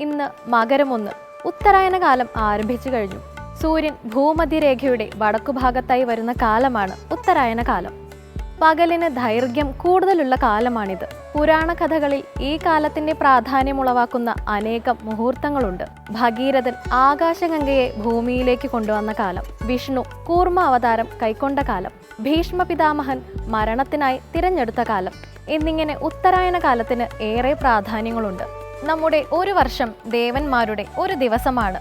ഇന്ന് മകരം 1. ഉത്തരായന കാലം ആരംഭിച്ചു കഴിഞ്ഞു. സൂര്യൻ ഭൂമധ്യരേഖയുടെ വടക്കുഭാഗത്തായി വരുന്ന കാലമാണ് ഉത്തരായന കാലം. പകലിന് ദൈർഘ്യം കൂടുതലുള്ള കാലമാണിത്. പുരാണ കഥകളിൽ ഈ കാലത്തിന്റെ പ്രാധാന്യമുളവാക്കുന്ന അനേകം മുഹൂർത്തങ്ങളുണ്ട്. ഭഗീരഥൻ ആകാശഗംഗയെ ഭൂമിയിലേക്ക് കൊണ്ടുവന്ന കാലം, വിഷ്ണു കൂർമ്മ അവതാരം കൈക്കൊണ്ട കാലം, ഭീഷ്മ പിതാമഹൻ മരണത്തിനായി തിരഞ്ഞെടുത്ത കാലം എന്നിങ്ങനെ ഉത്തരായന കാലത്തിന് ഏറെ പ്രാധാന്യങ്ങളുണ്ട്. നമ്മുടെ ഒരു വർഷം ദേവന്മാരുടെ ഒരു ദിവസമാണ്.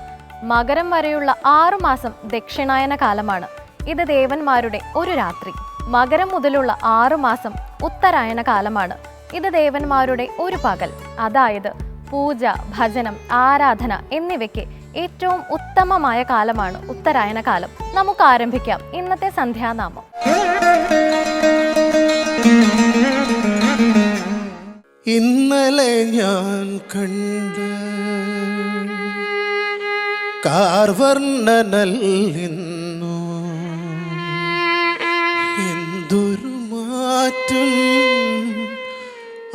മകരം വരെയുള്ള 6 മാസം ദക്ഷിണായന കാലമാണ്. ഇത് ദേവന്മാരുടെ ഒരു രാത്രി. മകരം മുതലുള്ള 6 മാസം ഉത്തരായന കാലമാണ്. ഇത് ദേവന്മാരുടെ ഒരു പകൽ. അതായത് പൂജ, ഭജനം, ആരാധന എന്നിവയ്ക്ക് ഏറ്റവും ഉത്തമമായ കാലമാണ് ഉത്തരായന കാലം. നമുക്ക് ആരംഭിക്കാം ഇന്നത്തെ സന്ധ്യാനാമം. ഇന്നലെ ഞാൻ കണ്ട കാർവർണ്ണനല്ലിന്നു എന്തൊരു മാറ്റം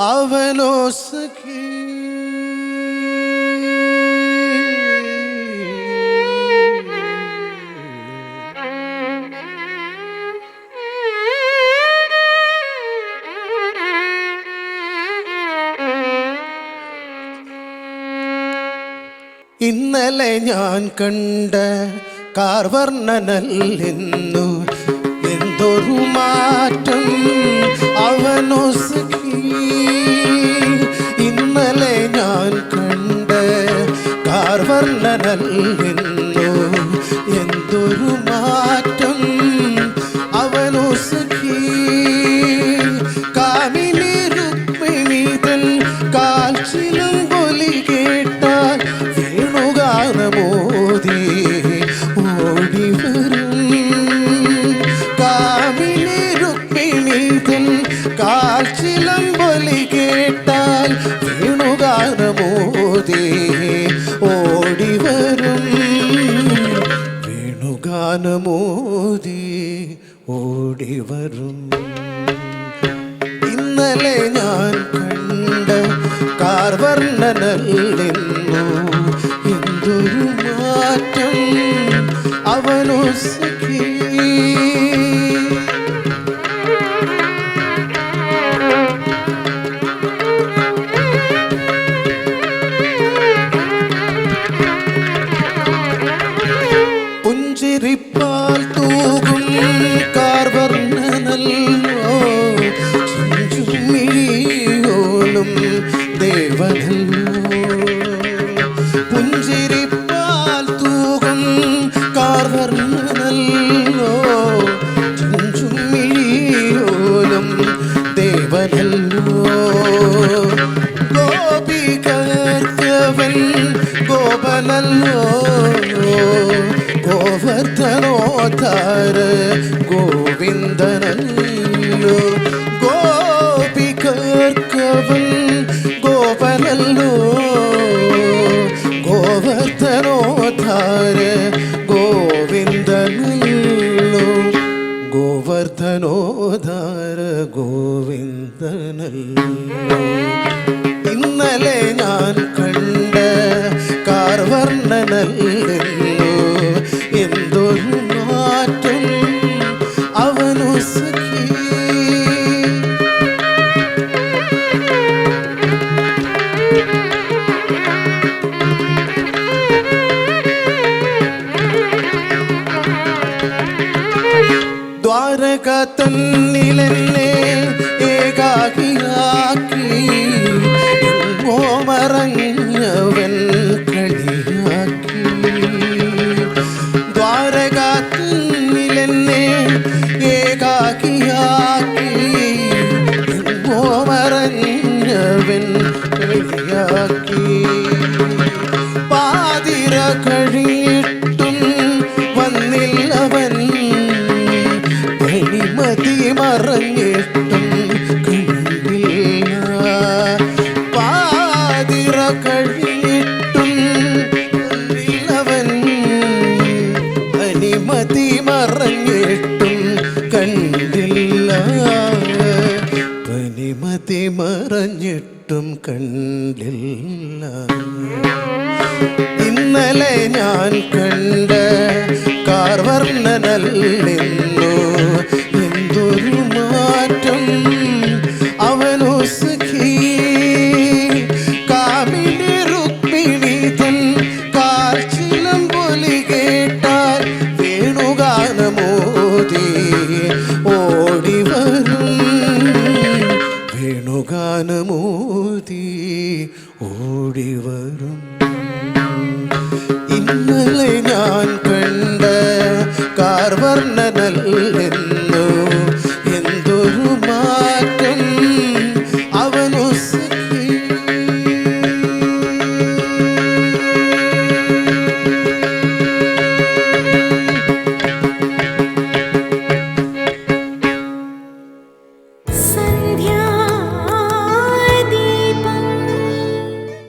അവനോ സഖി. ഇന്നലെ ഞാൻ കണ്ട കാർവർണ്ണനല്ലിന്നു എന്തൊരു മാറ്റം അവനോ സഖി. ഇന്നലെ ഞാൻ കണ്ട കാർവർണ്ണനല്ലിന്നു എന്തൊരു മാറ്റം അവനോ സഖി. കാമിനി രുക്മിണി തൻ കാൽച്ചിലും കൊലി കേട്ടാൽ വേണുഗാനമോദി ഓടിവരും. കാമിനി രുക്മിണി തൻ കാൽച്ചിലം കൊലി കേട്ടാൽ വേണുഗാനമോദി ഓടിവരും. വേണുഗാനമോദി ഓടിവരും. ഇന്നലെ ഞാൻ കണ്ട കാർവർണ്ണനല്ലിന്നു എന്തൊരു മാറ്റം അവനോ സഖി. പുഞ്ചിരിപ്പാൽ തൂകും കാർവർണ്ണനല്ലോ ചുഞ്ചുമിഴിയോലും ദേവനല്ലോ. പുഞ്ചിരിപ്പാൽ തൂകും കാർവർണ്ണനല്ലോ ചുഞ്ചുമിഴിയോലും ദേവനല്ലോ. ഗോപികർക്കവൻ ഗോപനല്ലോ ഗോവർദ്ധനോദ്ധാര ഗോവിന്ദനല്ലോ. ഗോപികർക്കവൻ ഗോപനല്ലോ ഗോവർദ്ധനോദ്ധാര ഗോവിന്ദനല്ലോ. ഗോവർദ്ധനോദ്ധാര ഗോവിന്ദനല്ലോ. ഇന്നലെ ഞാൻ കണ്ട കാർവർണ്ണനല്ലിന്നു എന്തൊരു മാറ്റം അവനോ സഖി. ദ്വാരക തന്നിലെന്നെ ഏകാകിയാക്കി മറഞ്ഞവൻ കളിയാക്കി. ദ്വാരക തന്നിലെന്നെ ഏകാകിയാക്കി മറഞ്ഞവൻ കളിയാക്കി. പാതിര കഴിയിട്ടും വന്നില്ലവൻ മതി മറഞ്ഞിട്ടും കണ്ടില്ല. പാതിര കഴിയിട്ടും വന്നില്ലവൻ അനിമതി മറഞ്ഞിട്ടും കണ്ടില്ല. പനിമതി മറഞ്ഞിട്ടും കണ്ടില്ല. ഇന്നലെ ഞാൻ കണ്ട കാർവർണ്ണനല്ലെന്നു എന്തൊരു മാറ്റം അവനു സഖി. കാമിനി രുക്മിണി തൻ കാൽച്ചിലം പൊലി കേട്ടാൽ വേണുഗാനമോദി ഓടിവരും, വേണുഗാനമോദി ഓടിവരും. ഇന്നലെ ഞാൻ കണ്ട കാർവർണ്ണനല്ലെന്നു